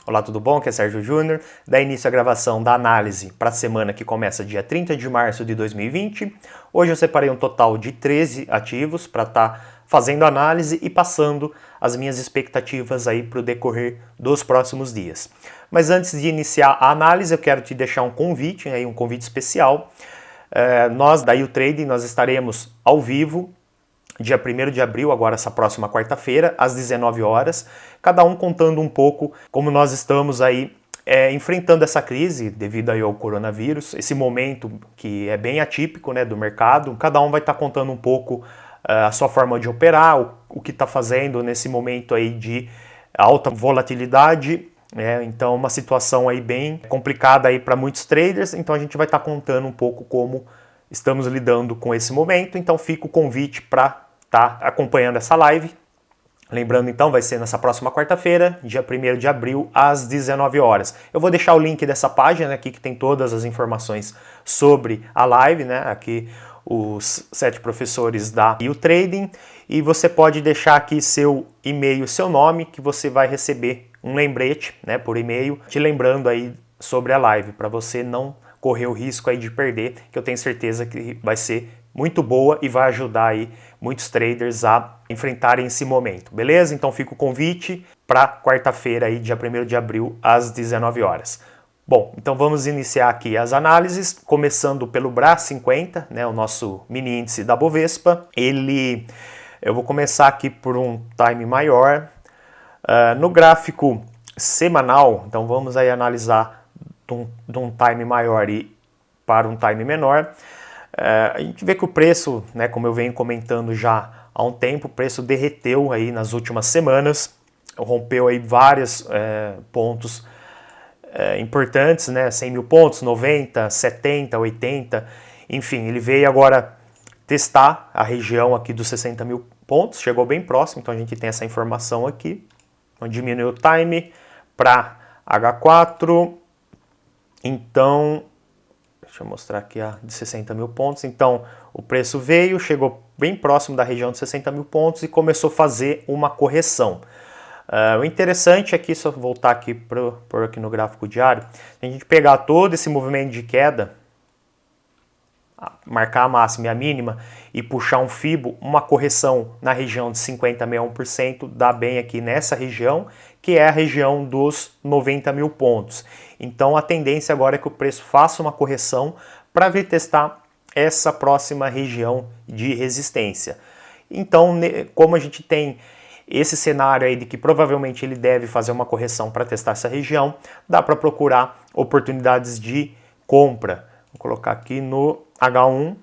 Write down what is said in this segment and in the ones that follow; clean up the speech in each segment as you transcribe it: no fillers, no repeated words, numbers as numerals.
Olá, tudo bom? Aqui é Sérgio Júnior. Dá início à gravação da análise para a semana que começa dia 30 de março de 2020. Hoje eu separei um total de 13 ativos para estar fazendo análise e passando as minhas expectativas aí para o decorrer dos próximos dias. Mas antes de iniciar a análise, eu quero te deixar um convite, um convite especial. Nós da U-Trading, nós estaremos ao vivo dia 1º de abril, agora essa próxima quarta-feira, às 19 horas, cada um contando um pouco como nós estamos aí enfrentando essa crise devido aí ao coronavírus, esse momento que é bem atípico, né, do mercado. Cada um vai estar contando um pouco a sua forma de operar, o que está fazendo nesse momento aí de alta volatilidade. Então uma situação aí bem complicada aí para muitos traders, então a gente vai estar contando um pouco como estamos lidando com esse momento. Então fica o convite para estar acompanhando essa live. Lembrando então, vai ser nessa próxima quarta-feira, dia 1º de abril, às 19 horas. Eu vou deixar o link dessa página aqui que tem todas as informações sobre a live, né? Aqui os 7 professores da U-Trading, e você pode deixar aqui seu e-mail, seu nome, que você vai receber um lembrete, né, por e-mail, te lembrando aí sobre a live, para você não correr o risco aí de perder, que eu tenho certeza que vai ser muito boa e vai ajudar aí muitos traders a enfrentarem esse momento, beleza? Então fica o convite para quarta-feira aí, dia 1º de abril, às 19 horas. Bom, então vamos iniciar aqui as análises, começando pelo BRA50, né, o nosso mini índice da Bovespa. Eu vou começar aqui por um time maior. No gráfico semanal, então vamos aí analisar de um time maior e para um time menor. A gente vê que o preço, né, como eu venho comentando já há um tempo, o preço derreteu aí nas últimas semanas, rompeu aí vários pontos importantes, né, 100 mil pontos, 90, 70, 80, enfim, ele veio agora testar a região aqui dos 60 mil pontos, chegou bem próximo, então a gente tem essa informação aqui. Então diminuiu o time para H4, então deixa eu mostrar aqui a de 60 mil pontos. Então, o preço veio, chegou bem próximo da região de 60 mil pontos e começou a fazer uma correção. O interessante aqui, só voltar aqui por aqui no gráfico diário, a gente pegar todo esse movimento de queda, marcar a máxima e a mínima e puxar um FIBO, uma correção na região de 50,61% dá bem aqui nessa região, que é a região dos 90 mil pontos. Então a tendência agora é que o preço faça uma correção para vir testar essa próxima região de resistência. Então, como a gente tem esse cenário aí de que provavelmente ele deve fazer uma correção para testar essa região, dá para procurar oportunidades de compra. Vou colocar aqui no H1,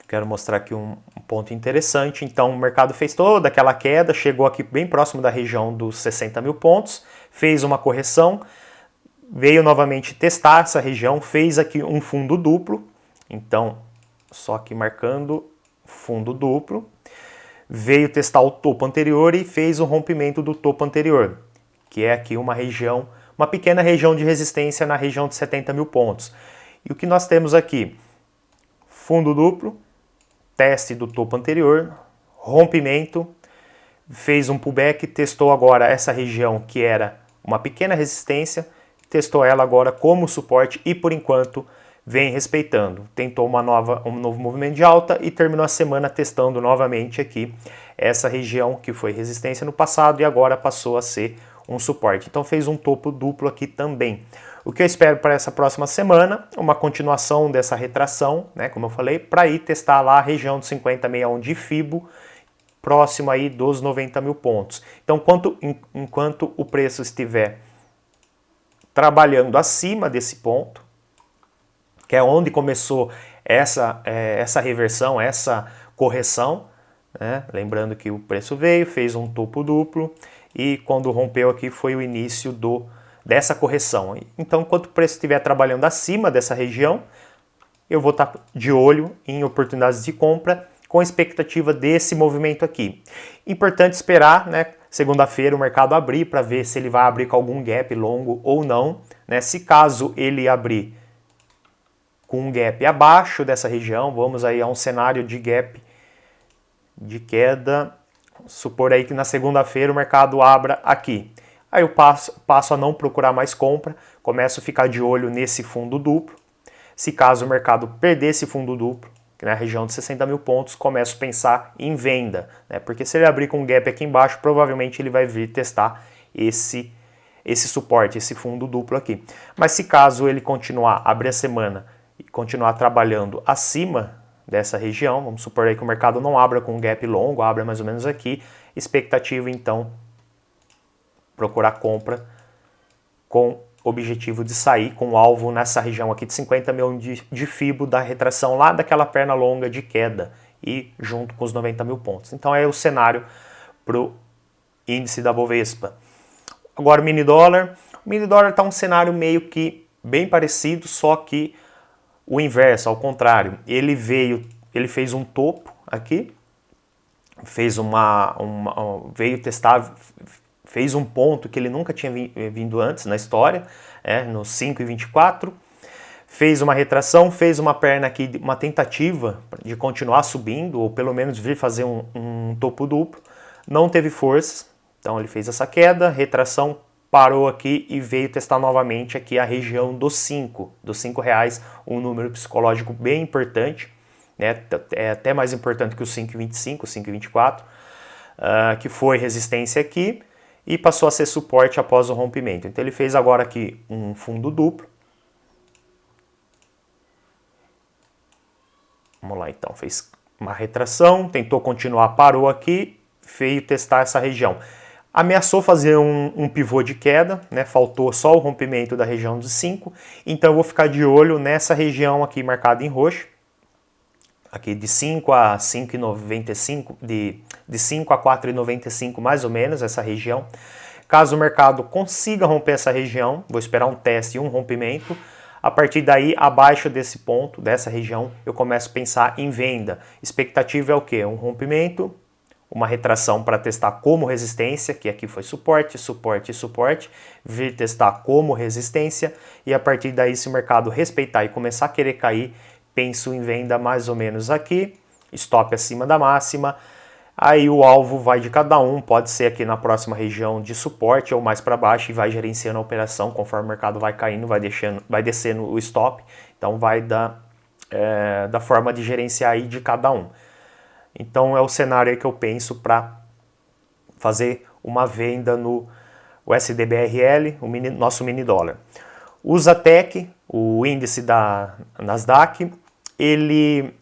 quero mostrar aqui um ponto interessante. Então o mercado fez toda aquela queda, chegou aqui bem próximo da região dos 60 mil pontos, fez uma correção, veio novamente testar essa região, fez aqui um fundo duplo, então só aqui marcando fundo duplo, veio testar o topo anterior e fez o rompimento do topo anterior, que é aqui uma região, uma pequena região de resistência na região de 70 mil pontos. E o que nós temos aqui? Fundo duplo, teste do topo anterior, rompimento, fez um pullback, testou agora essa região que era uma pequena resistência, testou ela agora como suporte e por enquanto vem respeitando. Tentou um novo movimento de alta e terminou a semana testando novamente aqui essa região que foi resistência no passado e agora passou a ser um suporte. Então fez um topo duplo aqui também. O que eu espero para essa próxima semana, uma continuação dessa retração, né, como eu falei, para ir testar lá a região de 50,61 de FIBO, próximo aí dos 90 mil pontos. Então, enquanto o preço estiver trabalhando acima desse ponto, que é onde começou essa reversão, essa correção, né, lembrando que o preço veio, fez um topo duplo e quando rompeu aqui foi o início dessa correção. Então, enquanto o preço estiver trabalhando acima dessa região, eu vou estar de olho em oportunidades de compra com expectativa desse movimento aqui. Importante esperar, né, segunda-feira o mercado abrir para ver se ele vai abrir com algum gap longo ou não, né? Se caso ele abrir com um gap abaixo dessa região, vamos aí a um cenário de gap de queda, supor aí que na segunda-feira o mercado abra aqui. Aí eu passo a não procurar mais compra, começo a ficar de olho nesse fundo duplo. Se caso o mercado perder esse fundo duplo, na região de 60 mil pontos, começo a pensar em venda, né? Porque se ele abrir com um gap aqui embaixo, provavelmente ele vai vir testar esse suporte, esse fundo duplo aqui. Mas se caso ele continuar, abrir a semana e continuar trabalhando acima dessa região, vamos supor aí que o mercado não abra com um gap longo, abra mais ou menos aqui, expectativa então procurar compra com objetivo de sair com o alvo nessa região aqui de 50 mil de FIBO da retração lá daquela perna longa de queda e junto com os 90 mil pontos. Então é o cenário para o índice da Bovespa. Agora o mini dólar está um cenário meio que bem parecido, só que o inverso, ao contrário. Ele fez um topo aqui, veio testar, fez um ponto que ele nunca tinha vindo antes na história, no 5,24, fez uma retração, fez uma perna aqui, uma tentativa de continuar subindo, ou pelo menos vir fazer um topo duplo, não teve forças, então ele fez essa queda, retração, parou aqui e veio testar novamente aqui a região dos 5 reais, um número psicológico bem importante, né? É até mais importante que o 5,25, o 5,24, que foi resistência aqui, e passou a ser suporte após o rompimento. Então ele fez agora aqui um fundo duplo. Vamos lá então, fez uma retração, tentou continuar, parou aqui, veio testar essa região. Ameaçou fazer um pivô de queda, né? Faltou só o rompimento da região dos 5, então eu vou ficar de olho nessa região aqui marcada em roxo, aqui de 5 a 5,95, de 5 a 4,95 mais ou menos, essa região. Caso o mercado consiga romper essa região, vou esperar um teste e um rompimento, a partir daí, abaixo desse ponto, dessa região, eu começo a pensar em venda. Expectativa é o quê? Um rompimento, uma retração para testar como resistência, que aqui foi suporte, suporte, suporte, vir testar como resistência, e a partir daí, se o mercado respeitar e começar a querer cair, penso em venda mais ou menos aqui, stop acima da máxima, aí o alvo vai de cada um, pode ser aqui na próxima região de suporte ou mais para baixo e vai gerenciando a operação, conforme o mercado vai caindo, vai descendo o stop, então vai da forma de gerenciar aí de cada um. Então é o cenário aí que eu penso para fazer uma venda no USDBRL, nosso mini dólar. O Zatec, o índice da Nasdaq, ele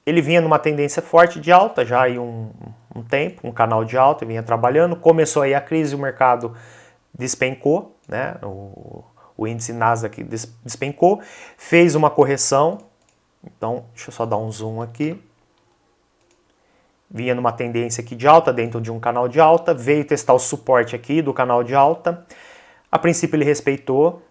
vinha numa tendência forte de alta já há um tempo, um canal de alta, vinha trabalhando, começou aí a crise, o mercado despencou, né? O índice Nasdaq despencou, fez uma correção, então deixa eu só dar um zoom aqui, vinha numa tendência aqui de alta, dentro de um canal de alta, veio testar o suporte aqui do canal de alta, a princípio ele respeitou,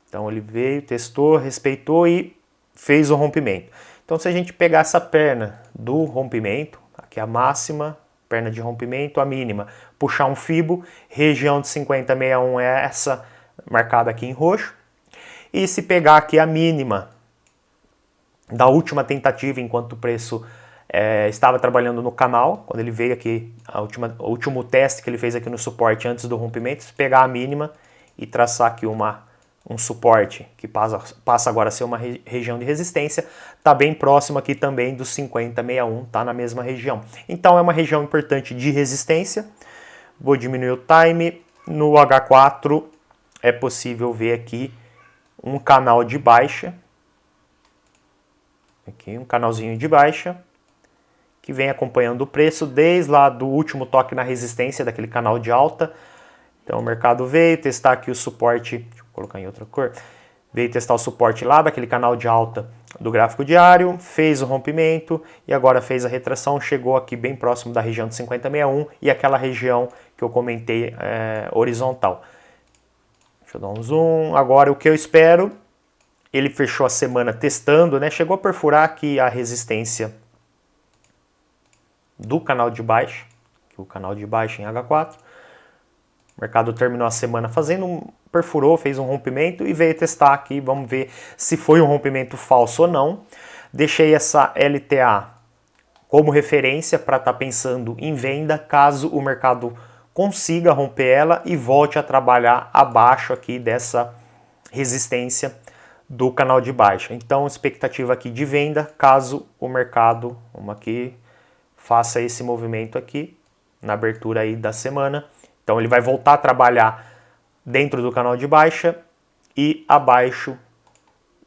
então ele veio, testou, respeitou e fez o rompimento. Então se a gente pegar essa perna do rompimento, aqui a máxima, perna de rompimento, a mínima, puxar um FIBO, região de 50,61 é essa marcada aqui em roxo, e se pegar aqui a mínima da última tentativa enquanto o preço estava trabalhando no canal, quando ele veio aqui, o último teste que ele fez aqui no suporte antes do rompimento, se pegar a mínima e traçar aqui um suporte que passa agora a ser uma região de resistência, está bem próximo aqui também do 50,61, está na mesma região. Então é uma região importante de resistência. Vou diminuir o time. No H4 é possível ver aqui um canal de baixa. Aqui um canalzinho de baixa que vem acompanhando o preço desde lá do último toque na resistência daquele canal de alta. Então o mercado veio testar aqui o suporte, deixa eu colocar em outra cor, veio testar o suporte lá daquele canal de alta do gráfico diário, fez o rompimento e agora fez a retração, chegou aqui bem próximo da região de 50,61 e aquela região que eu comentei horizontal. Deixa eu dar um zoom. Agora o que eu espero, ele fechou a semana testando, né? Chegou a perfurar aqui a resistência do canal de baixa, o canal de baixa em H4. O mercado terminou a semana perfurou, fez um rompimento e veio testar aqui. Vamos ver se foi um rompimento falso ou não. Deixei essa LTA como referência para estar pensando em venda caso o mercado consiga romper ela e volte a trabalhar abaixo aqui dessa resistência do canal de baixa. Então, expectativa aqui de venda, caso o mercado, vamos aqui, faça esse movimento aqui, na abertura aí da semana. Então, ele vai voltar a trabalhar dentro do canal de baixa e abaixo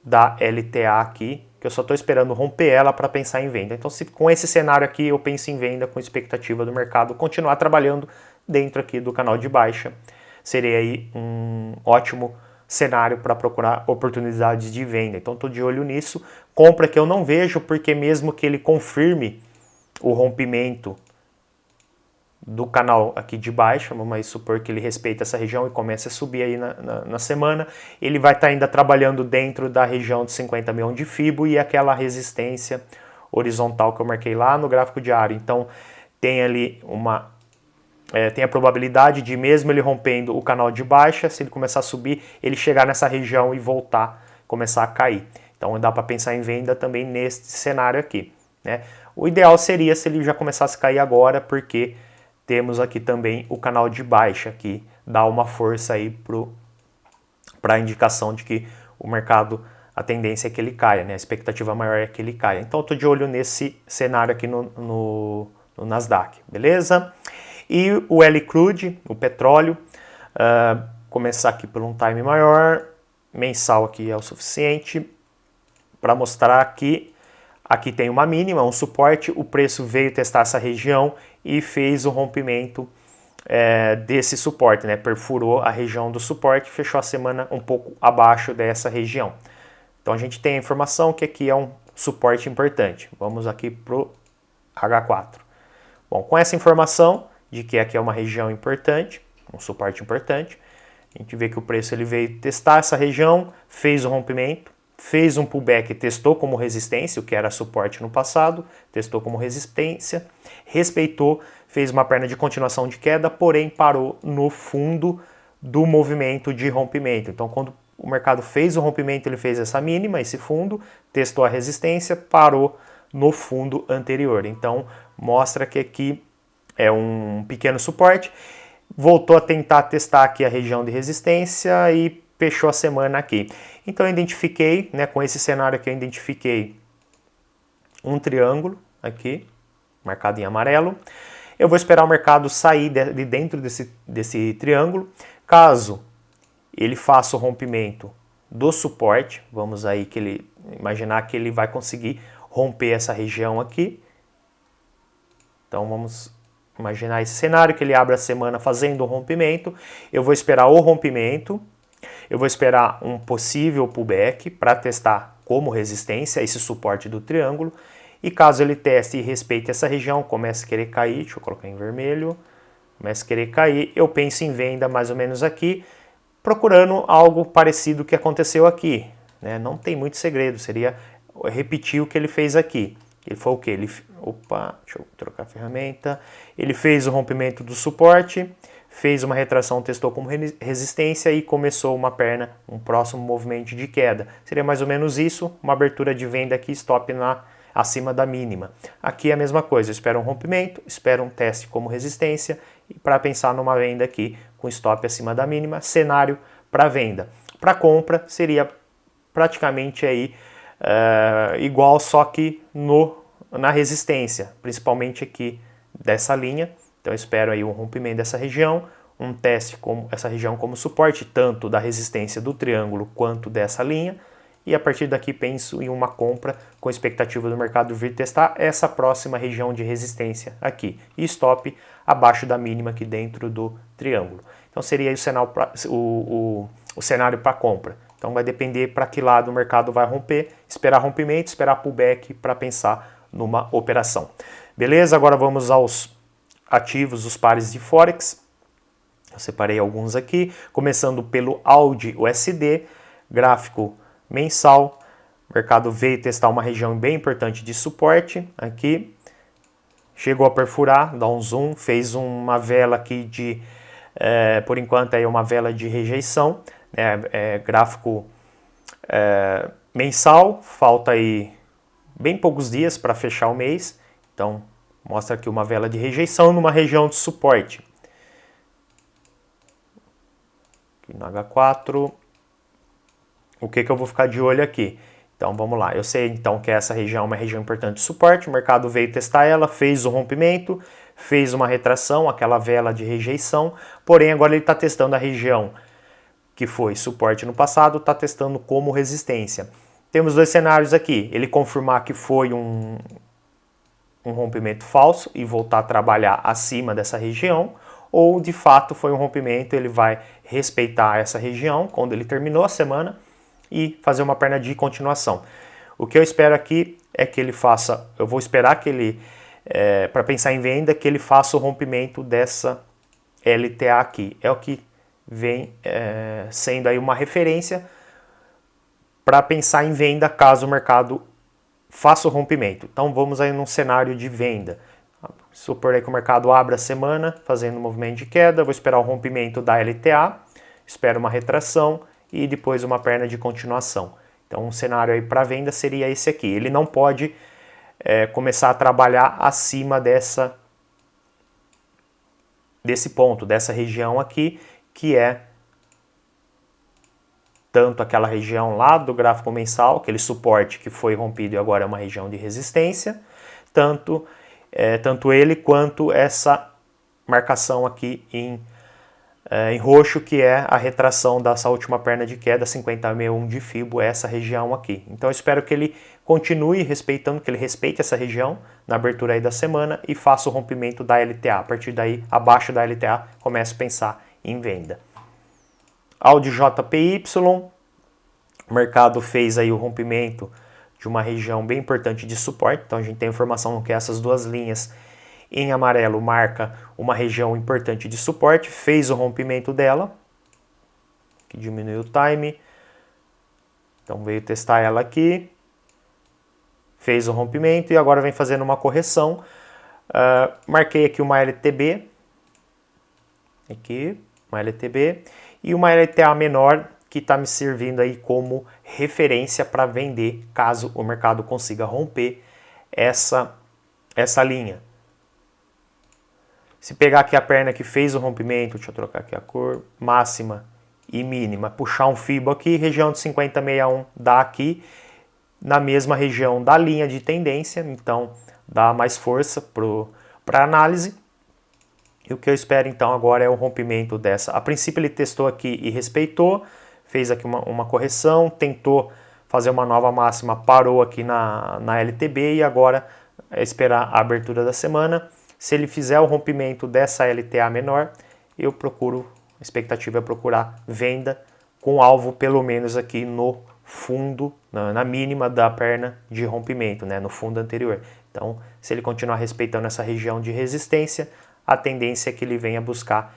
da LTA aqui, que eu só estou esperando romper ela para pensar em venda. Então, com esse cenário aqui, eu penso em venda com expectativa do mercado continuar trabalhando dentro aqui do canal de baixa. Seria aí um ótimo cenário para procurar oportunidades de venda. Então, estou de olho nisso. Compra que eu não vejo, porque mesmo que ele confirme o rompimento do canal aqui de baixo, vamos supor que ele respeita essa região e comece a subir aí na semana, ele vai estar ainda trabalhando dentro da região de 50 milhões de Fibo e aquela resistência horizontal que eu marquei lá no gráfico diário. Então tem ali tem a probabilidade de, mesmo ele rompendo o canal de baixa, se ele começar a subir, ele chegar nessa região e voltar, começar a cair. Então dá para pensar em venda também nesse cenário aqui, né? O ideal seria se ele já começasse a cair agora, porque temos aqui também o canal de baixa, que dá uma força aí para a indicação de que o mercado, a tendência é que ele caia, né? A expectativa maior é que ele caia. Então eu estou de olho nesse cenário aqui no Nasdaq, beleza? E o L-Crude, o petróleo, começar aqui por um time maior, mensal aqui é o suficiente para mostrar que aqui tem uma mínima, um suporte, o preço veio testar essa região e fez o rompimento desse suporte, né? Perfurou a região do suporte, fechou a semana um pouco abaixo dessa região. Então a gente tem a informação que aqui é um suporte importante. Vamos aqui para o H4. Bom, com essa informação de que aqui é uma região importante, um suporte importante, a gente vê que o preço ele veio testar essa região, fez o rompimento, fez um pullback, testou como resistência, o que era suporte no passado, testou como resistência, respeitou, fez uma perna de continuação de queda, porém parou no fundo do movimento de rompimento. Então, quando o mercado fez o rompimento, ele fez essa mínima, esse fundo, testou a resistência, parou no fundo anterior. Então, mostra que aqui é um pequeno suporte, voltou a tentar testar aqui a região de resistência e fechou a semana aqui. Então eu identifiquei, né, com esse cenário aqui eu identifiquei um triângulo aqui, marcado em amarelo. Eu vou esperar o mercado sair de dentro desse triângulo. Caso ele faça o rompimento do suporte, vamos aí imaginar que ele vai conseguir romper essa região aqui. Então vamos imaginar esse cenário, que ele abre a semana fazendo o rompimento. Eu vou esperar o rompimento. Eu vou esperar um possível pullback para testar como resistência esse suporte do triângulo. E caso ele teste e respeite essa região, comece a querer cair, deixa eu colocar em vermelho, comece a querer cair, eu penso em venda mais ou menos aqui, procurando algo parecido com o que aconteceu aqui, né? Não tem muito segredo, seria repetir o que ele fez aqui. Ele foi o quê? Deixa eu trocar a ferramenta. Ele fez o rompimento do suporte, fez uma retração, testou como resistência e começou uma perna, um próximo movimento de queda. Seria mais ou menos isso, uma abertura de venda aqui, stop acima da mínima. Aqui é a mesma coisa, eu espero um rompimento, espero um teste como resistência e para pensar numa venda aqui com stop acima da mínima, cenário para venda. Para compra seria praticamente aí igual, só que na resistência, principalmente aqui dessa linha. Então eu espero aí um rompimento dessa região, um teste como essa região como suporte, tanto da resistência do triângulo quanto dessa linha, e a partir daqui penso em uma compra com expectativa do mercado vir testar essa próxima região de resistência aqui, e stop abaixo da mínima aqui dentro do triângulo. Então seria aí o cenário para compra. Então vai depender para que lado o mercado vai romper, esperar rompimento, esperar pullback para pensar numa operação. Beleza? Agora vamos aos ativos, os pares de Forex. Eu separei alguns aqui, começando pelo AUD USD, gráfico mensal. O mercado veio testar uma região bem importante de suporte aqui. Chegou a perfurar, dá um zoom, fez uma vela aqui por enquanto é uma vela de rejeição, gráfico mensal, falta aí bem poucos dias para fechar o mês, então mostra aqui uma vela de rejeição numa região de suporte. aqui no H4. O que eu vou ficar de olho aqui? Então vamos lá, eu sei então que essa região é uma região importante de suporte, o mercado veio testar ela, fez o rompimento, fez uma retração, aquela vela de rejeição, porém agora ele está testando a região que foi suporte no passado, está testando como resistência. Temos dois cenários aqui, ele confirmar que foi um rompimento falso e voltar a trabalhar acima dessa região, ou de fato foi um rompimento, ele vai respeitar essa região quando ele terminou a semana e fazer uma perna de continuação. O que eu espero aqui é que ele faça, eu vou esperar que ele, para pensar em venda, que ele faça o rompimento dessa LTA aqui. É o que vem sendo aí uma referência para pensar em venda caso o mercado faça o rompimento. Então vamos aí num cenário de venda. Supor aí que o mercado abra a semana fazendo um movimento de queda, vou esperar o rompimento da LTA, espero uma retração e depois uma perna de continuação. Então um cenário aí para venda seria esse aqui. Ele não pode começar a trabalhar acima desse ponto, dessa região aqui, que é tanto aquela região lá do gráfico mensal, aquele suporte que foi rompido e agora é uma região de resistência, tanto ele quanto essa marcação aqui em roxo, que é a retração dessa última perna de queda, 50,61 de Fibo, essa região aqui. Então eu espero que ele continue respeitando, que ele respeite essa região na abertura aí da semana e faça o rompimento da LTA. A partir daí, abaixo da LTA, comece a pensar em venda. Audi JPY, o mercado fez aí o rompimento de uma região bem importante de suporte, então a gente tem informação que essas duas linhas em amarelo marca uma região importante de suporte, fez o rompimento dela, que diminuiu o time, então veio testar ela aqui, fez o rompimento e agora vem fazendo uma correção. Marquei aqui uma LTB, e uma LTA menor que está me servindo aí como referência para vender caso o mercado consiga romper essa linha. Se pegar aqui a perna que fez o rompimento, deixa eu trocar aqui a cor, máxima e mínima, puxar um Fibo aqui, região de 50,61 dá aqui, na mesma região da linha de tendência, então dá mais força para a análise. E o que eu espero então agora é o rompimento dessa. A princípio ele testou aqui e respeitou, fez aqui uma correção, tentou fazer uma nova máxima, parou aqui na LTB e agora é esperar a abertura da semana. Se ele fizer o rompimento dessa LTA menor, a expectativa é procurar venda com alvo pelo menos aqui no fundo, na mínima da perna de rompimento, né, no fundo anterior. Então, se ele continuar respeitando essa região de resistência, a tendência é que ele venha buscar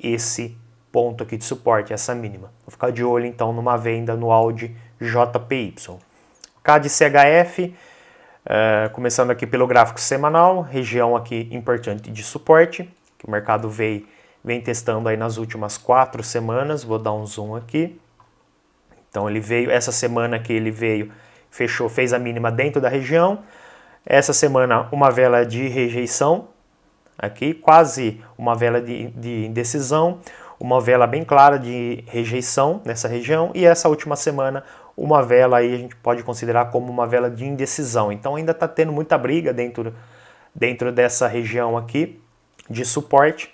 esse ponto aqui de suporte, essa mínima. Vou ficar de olho então numa venda no Audi JPY. CAD CHF, começando aqui pelo gráfico semanal, região aqui importante de suporte, que o mercado vem testando aí nas últimas 4 semanas, vou dar um zoom aqui. Então ele veio, essa semana que ele veio, fechou, fez a mínima dentro da região. Essa semana uma vela de rejeição, aqui quase uma vela de indecisão, uma vela bem clara de rejeição nessa região, e essa última semana uma vela aí a gente pode considerar como uma vela de indecisão. Então ainda está tendo muita briga dentro dessa região aqui de suporte.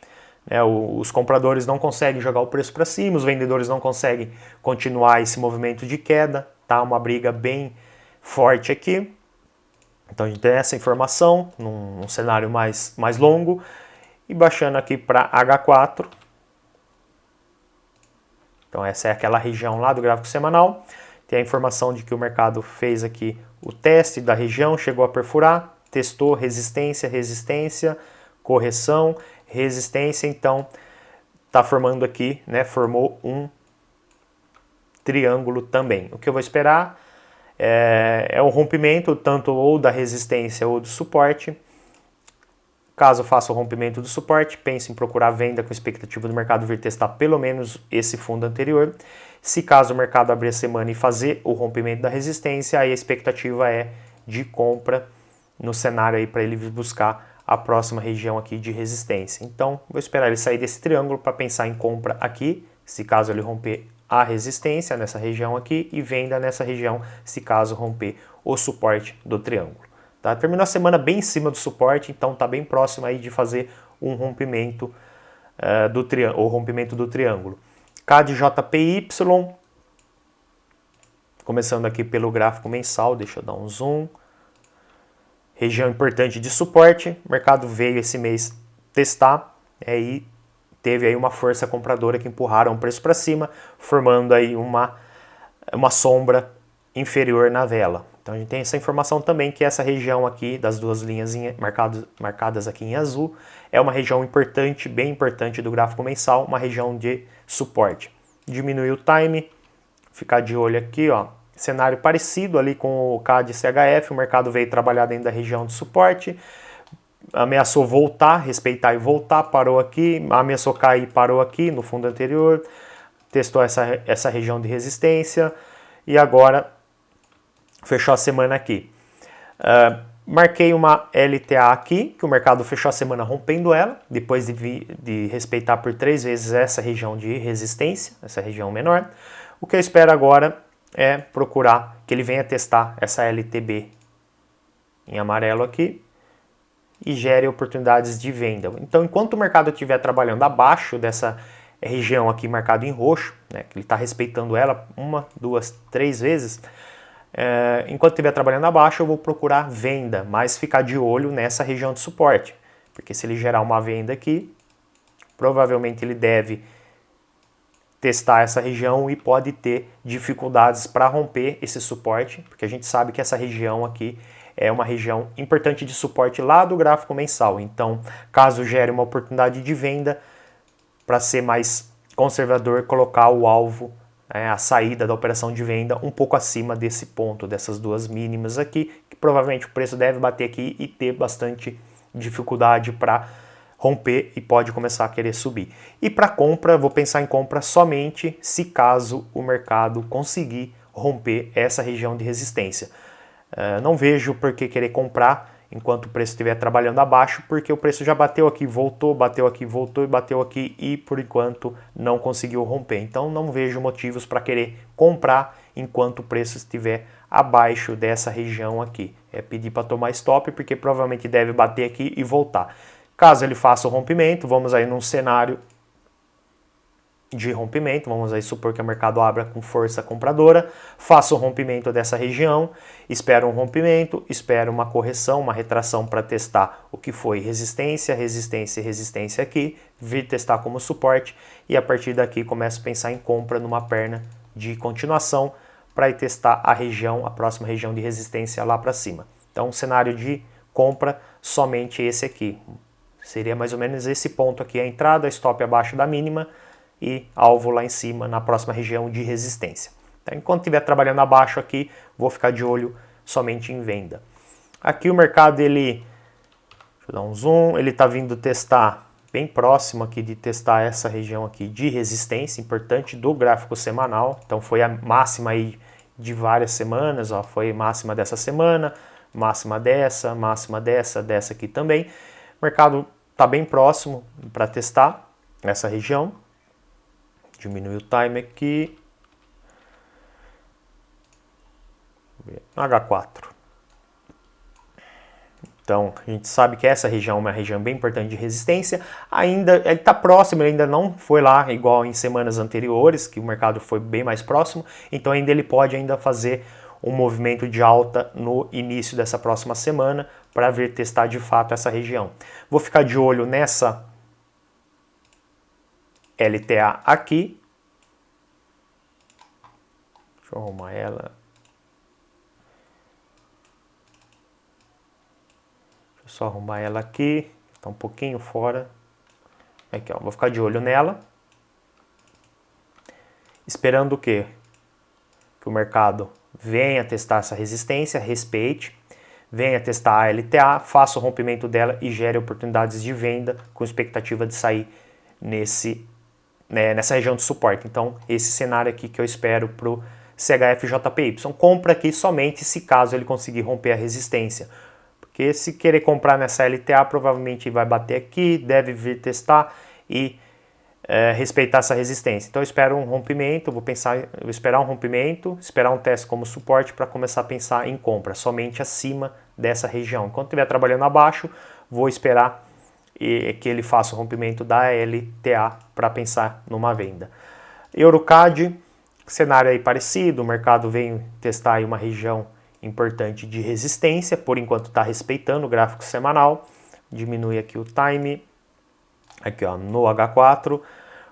Os compradores não conseguem jogar o preço para cima, os vendedores não conseguem continuar esse movimento de queda, tá? Uma briga bem forte aqui. Então a gente tem essa informação num cenário mais longo. E baixando aqui para H4. Então essa é aquela região lá do gráfico semanal. Tem a informação de que o mercado fez aqui o teste da região, chegou a perfurar, testou resistência, correção, resistência, então está formando aqui, né, formou um triângulo também. O que eu vou esperar é o rompimento tanto ou da resistência ou do suporte. Caso faça o rompimento do suporte, pense em procurar venda com expectativa do mercado vir testar pelo menos esse fundo anterior. Se caso o mercado abrir a semana e fazer o rompimento da resistência, aí a expectativa é de compra no cenário aí para ele vir buscar a próxima região aqui de resistência. Então, vou esperar ele sair desse triângulo para pensar em compra aqui, se caso ele romper a resistência nessa região aqui, e venda nessa região se caso romper o suporte do triângulo. Tá? Terminou a semana bem em cima do suporte, então está bem próximo aí de fazer um rompimento o rompimento do triângulo. CAD-JPY, começando aqui pelo gráfico mensal, deixa eu dar um zoom. Região importante de suporte, o mercado veio esse mês testar, e teve aí uma força compradora que empurraram o preço para cima, formando aí uma sombra inferior na vela. Então a gente tem essa informação também que essa região aqui, das duas linhas marcadas aqui em azul, é uma região importante, bem importante do gráfico mensal, uma região de suporte. Diminuir o time, ficar de olho aqui, ó. Cenário parecido ali com o CAD-CHF, o mercado veio trabalhar dentro da região de suporte, ameaçou voltar, respeitar e voltar, parou aqui, ameaçou cair, parou aqui no fundo anterior, testou essa região de resistência e agora fechou a semana aqui. Marquei uma LTA aqui, que o mercado fechou a semana rompendo ela, depois de respeitar por 3 vezes essa região de resistência, essa região menor. O que eu espero agora é procurar que ele venha testar essa LTB em amarelo aqui e gere oportunidades de venda. Então, enquanto o mercado estiver trabalhando abaixo dessa região aqui marcado em roxo, né, que ele está respeitando ela 1, 2, 3 vezes, enquanto estiver trabalhando abaixo, eu vou procurar venda, mas ficar de olho nessa região de suporte, porque se ele gerar uma venda aqui, provavelmente ele deve testar essa região e pode ter dificuldades para romper esse suporte, porque a gente sabe que essa região aqui é uma região importante de suporte lá do gráfico mensal. Então, caso gere uma oportunidade de venda, para ser mais conservador, colocar o alvo, a saída da operação de venda um pouco acima desse ponto, dessas duas mínimas aqui, que provavelmente o preço deve bater aqui e ter bastante dificuldade para romper e pode começar a querer subir. E para compra, vou pensar em compra somente se caso o mercado conseguir romper essa região de resistência. Não vejo por que querer comprar enquanto o preço estiver trabalhando abaixo, porque o preço já bateu aqui, voltou, bateu aqui, voltou e bateu aqui e por enquanto não conseguiu romper. Então não vejo motivos para querer comprar enquanto o preço estiver abaixo dessa região aqui. É pedir para tomar stop, porque provavelmente deve bater aqui e voltar. Caso ele faça o rompimento, vamos aí num cenário de rompimento, vamos aí supor que o mercado abra com força compradora, faça o rompimento dessa região, espera um rompimento, espera uma correção, uma retração para testar o que foi resistência, resistência e resistência aqui, vir testar como suporte e a partir daqui começa a pensar em compra numa perna de continuação para ir testar a região, a próxima região de resistência lá para cima. Então, cenário de compra somente esse aqui. Seria mais ou menos esse ponto aqui, a entrada, stop abaixo da mínima e alvo lá em cima na próxima região de resistência. Então, enquanto estiver trabalhando abaixo aqui, vou ficar de olho somente em venda. Aqui o mercado, deixa eu dar um zoom, ele está vindo testar, bem próximo aqui de testar essa região aqui de resistência, importante do gráfico semanal. Então foi a máxima aí de várias semanas, ó, foi máxima dessa semana, máxima dessa aqui também. O mercado está bem próximo para testar essa região. Diminuir o time aqui. H4. Então, a gente sabe que essa região é uma região bem importante de resistência. Ainda, ele está próximo, ele ainda não foi lá igual em semanas anteriores, que o mercado foi bem mais próximo. Então, ainda ele pode ainda fazer um movimento de alta no início dessa próxima semana para vir testar de fato essa região. Vou ficar de olho nessa LTA aqui. Deixa eu arrumar ela. Deixa eu só arrumar ela aqui. Está um pouquinho fora. Aqui, ó. Vou ficar de olho nela. Esperando o quê? Que o mercado venha testar essa resistência, respeite, venha testar a LTA, faça o rompimento dela e gere oportunidades de venda com expectativa de sair nessa região de suporte. Então, esse cenário aqui que eu espero para o CHF-JPY. Compra aqui somente se caso ele conseguir romper a resistência. Porque se querer comprar nessa LTA, provavelmente vai bater aqui, deve vir testar e respeitar essa resistência. Então eu espero um rompimento, vou esperar um rompimento, esperar um teste como suporte para começar a pensar em compra, somente acima dessa região. Enquanto estiver trabalhando abaixo, vou esperar que ele faça o rompimento da LTA para pensar numa venda. EuroCAD, cenário aí parecido, o mercado veio testar aí uma região importante de resistência, por enquanto está respeitando o gráfico semanal, diminui aqui o time, aqui ó, no H4,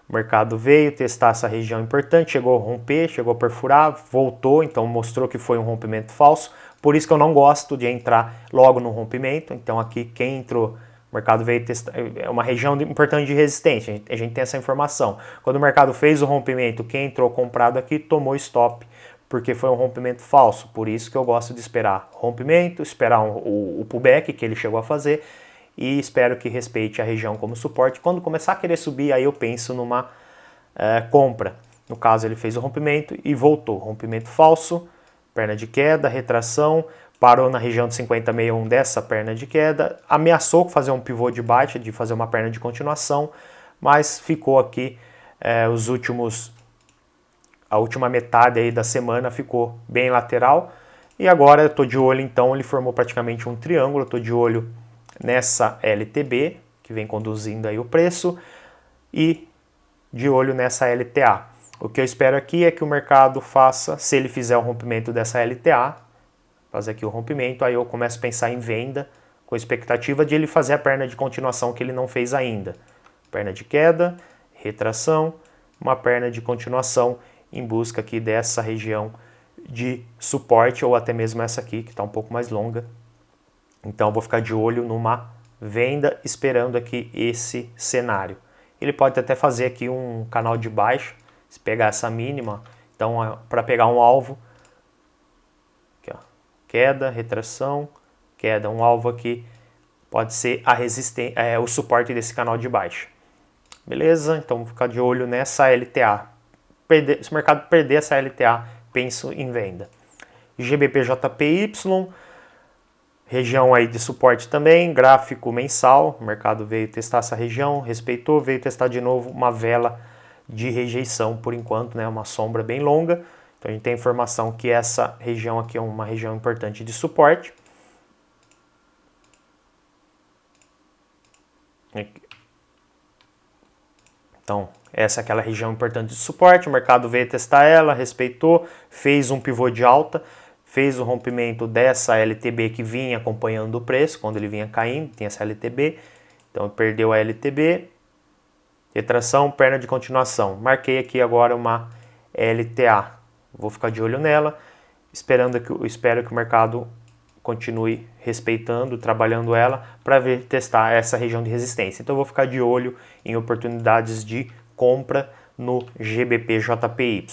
o mercado veio testar essa região importante, chegou a romper, chegou a perfurar, voltou, então mostrou que foi um rompimento falso, por isso que eu não gosto de entrar logo no rompimento, então aqui quem entrou, o mercado veio testar, é uma região importante de resistência, a gente tem essa informação. Quando o mercado fez o rompimento, quem entrou comprado aqui tomou stop, porque foi um rompimento falso, por isso que eu gosto de esperar rompimento, esperar o pullback que ele chegou a fazer, e espero que respeite a região como suporte. Quando começar a querer subir, aí eu penso numa compra. No caso, ele fez o rompimento e voltou. Rompimento falso, perna de queda, retração, parou na região de 50,61 dessa perna de queda, ameaçou fazer um pivô de baixa, de fazer uma perna de continuação, mas ficou aqui a última metade aí da semana ficou bem lateral, e agora eu estou de olho, então ele formou praticamente um triângulo, estou de olho nessa LTB, que vem conduzindo aí o preço, e de olho nessa LTA. O que eu espero aqui é que o mercado faça, se ele fizer o rompimento dessa LTA, fazer aqui o rompimento, aí eu começo a pensar em venda, com a expectativa de ele fazer a perna de continuação que ele não fez ainda. Perna de queda, retração, uma perna de continuação em busca aqui dessa região de suporte, ou até mesmo essa aqui, que está um pouco mais longa. Então eu vou ficar de olho numa venda, esperando aqui esse cenário. Ele pode até fazer aqui um canal de baixa, se pegar essa mínima, então para pegar um alvo, aqui, ó, queda, retração, queda, um alvo aqui, pode ser o suporte desse canal de baixa. Beleza? Então vou ficar de olho nessa LTA. Se o mercado perder essa LTA, penso em venda. GBPJPY, região aí de suporte também, gráfico mensal, o mercado veio testar essa região, respeitou, veio testar de novo uma vela de rejeição por enquanto, né, uma sombra bem longa. Então a gente tem informação que essa região aqui é uma região importante de suporte. Então essa é aquela região importante de suporte, o mercado veio testar ela, respeitou, fez um pivô de alta, fez o rompimento dessa LTB que vinha acompanhando o preço, quando ele vinha caindo, tem essa LTB, então perdeu a LTB, retração, perna de continuação. Marquei aqui agora uma LTA, vou ficar de olho nela, espero que o mercado continue respeitando, trabalhando ela, para testar essa região de resistência. Então eu vou ficar de olho em oportunidades de compra no GBPJPY.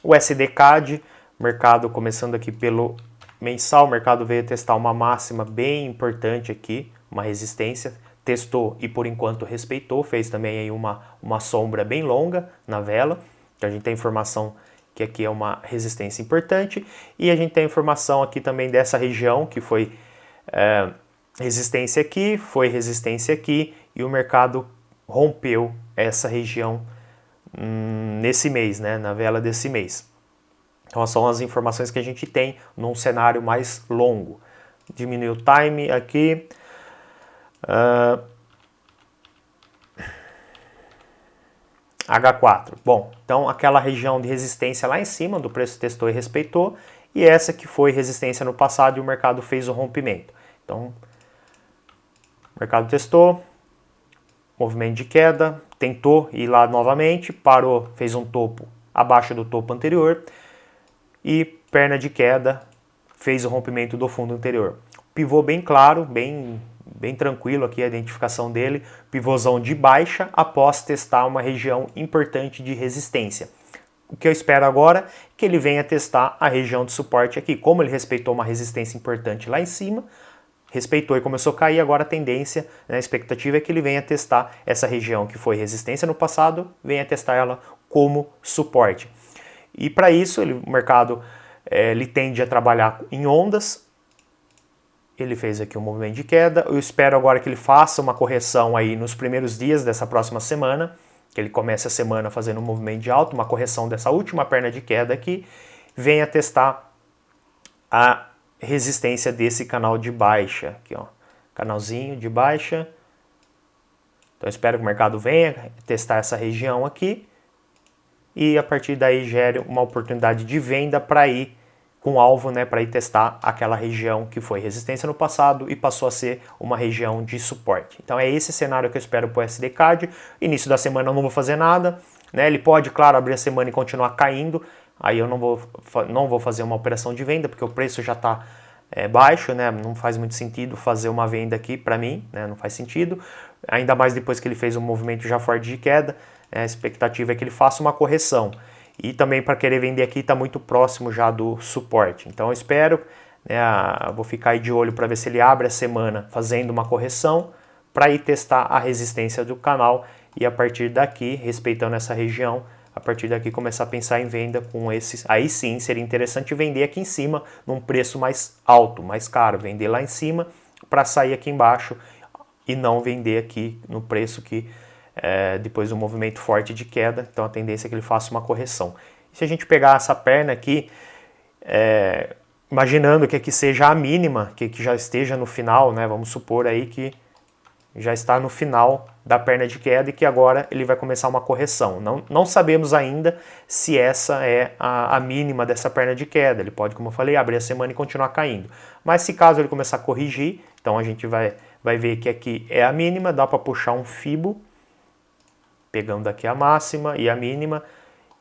O SDCAD, mercado começando aqui pelo mensal, o mercado veio testar uma máxima bem importante aqui, uma resistência, testou e por enquanto respeitou, fez também aí uma sombra bem longa na vela, então a gente tem informação que aqui é uma resistência importante, e a gente tem informação aqui também dessa região que foi resistência aqui, foi resistência aqui, e o mercado rompeu essa região nesse mês, né, na vela desse mês. Então são as informações que a gente tem num cenário mais longo. Diminuiu o time aqui. H4. Bom, então aquela região de resistência lá em cima, do preço testou e respeitou, e essa que foi resistência no passado e o mercado fez o rompimento. Então, o mercado testou, movimento de queda, tentou ir lá novamente, parou, fez um topo abaixo do topo anterior, e perna de queda, fez o rompimento do fundo anterior. Pivô bem claro, bem tranquilo aqui a identificação dele, pivôzão de baixa após testar uma região importante de resistência. O que eu espero agora é que ele venha testar a região de suporte aqui. Como ele respeitou uma resistência importante lá em cima, respeitou e começou a cair, agora a tendência, né, a expectativa é que ele venha testar essa região que foi resistência no passado, venha testar ela como suporte. E para isso, o mercado ele tende a trabalhar em ondas. Ele fez aqui um movimento de queda. Eu espero agora que ele faça uma correção aí nos primeiros dias dessa próxima semana. que ele comece a semana fazendo um movimento de alta, uma correção dessa última perna de queda aqui, venha testar a resistência desse canal de baixa, aqui ó, canalzinho de baixa. Então eu espero que o mercado venha testar essa região aqui e a partir daí gere uma oportunidade de venda para ir com alvo, né, para ir testar aquela região que foi resistência no passado e passou a ser uma região de suporte. Então é esse cenário que eu espero para o SDCAD. Início da semana eu não vou fazer nada, né? Ele pode, claro, abrir a semana e continuar caindo. Aí eu não vou fazer uma operação de venda porque o preço já está baixo, né? Não faz muito sentido fazer uma venda aqui para mim, né? Não faz sentido. Ainda mais depois que ele fez um movimento já forte de queda, a expectativa é que ele faça uma correção. E também para querer vender aqui está muito próximo já do suporte. Então eu espero, né, vou ficar aí de olho para ver se ele abre a semana fazendo uma correção para ir testar a resistência do canal e a partir daqui, respeitando essa região, a partir daqui começar a pensar em venda com esses. Aí sim seria interessante vender aqui em cima num preço mais alto, mais caro, vender lá em cima para sair aqui embaixo e não vender aqui no preço que depois do movimento forte de queda, então a tendência é que ele faça uma correção. E se a gente pegar essa perna aqui, imaginando que aqui seja a mínima, que já esteja no final, né? Vamos supor aí que já está no final da perna de queda e que agora ele vai começar uma correção. Não sabemos ainda se essa é a mínima dessa perna de queda. Ele pode, como eu falei, abrir a semana e continuar caindo. Mas se caso ele começar a corrigir, então a gente vai ver que aqui é a mínima, dá para puxar um Fibo, pegando aqui a máxima e a mínima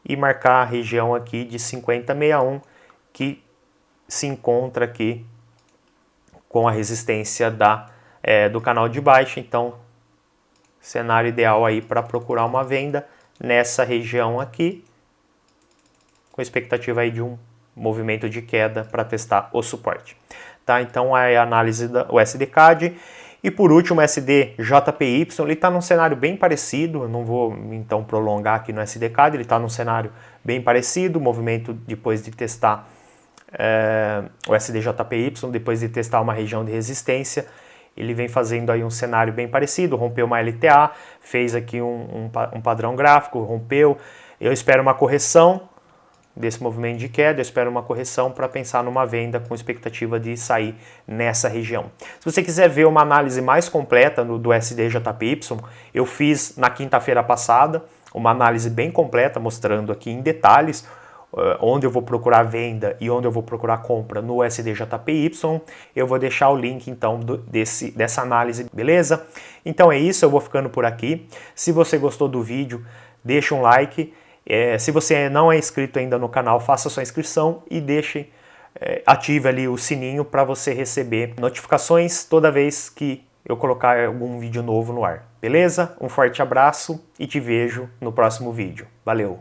e marcar a região aqui de 50,61 que se encontra aqui com a resistência do canal de baixa. Então, cenário ideal aí para procurar uma venda nessa região aqui, com expectativa aí de um movimento de queda para testar o suporte. Tá? Então, é a análise do SDCAD. E por último, o SDJPY, ele está num cenário bem parecido, eu não vou então prolongar aqui no SDCAD, ele está num cenário bem parecido, o movimento depois de testar o SDJPY, depois de testar uma região de resistência, ele vem fazendo aí um cenário bem parecido, rompeu uma LTA, fez aqui um padrão gráfico, rompeu, eu espero uma correção desse movimento de queda, eu espero uma correção para pensar numa venda com expectativa de sair nessa região. Se você quiser ver uma análise mais completa do SDJPY, eu fiz na quinta-feira passada uma análise bem completa, mostrando aqui em detalhes onde eu vou procurar venda e onde eu vou procurar compra no SDJPY. Eu vou deixar o link então dessa análise, beleza? Então é isso, eu vou ficando por aqui. Se você gostou do vídeo, deixa um like. Se você não é inscrito ainda no canal, faça sua inscrição e ative ali o sininho para você receber notificações toda vez que eu colocar algum vídeo novo no ar. Beleza? Um forte abraço e te vejo no próximo vídeo. Valeu!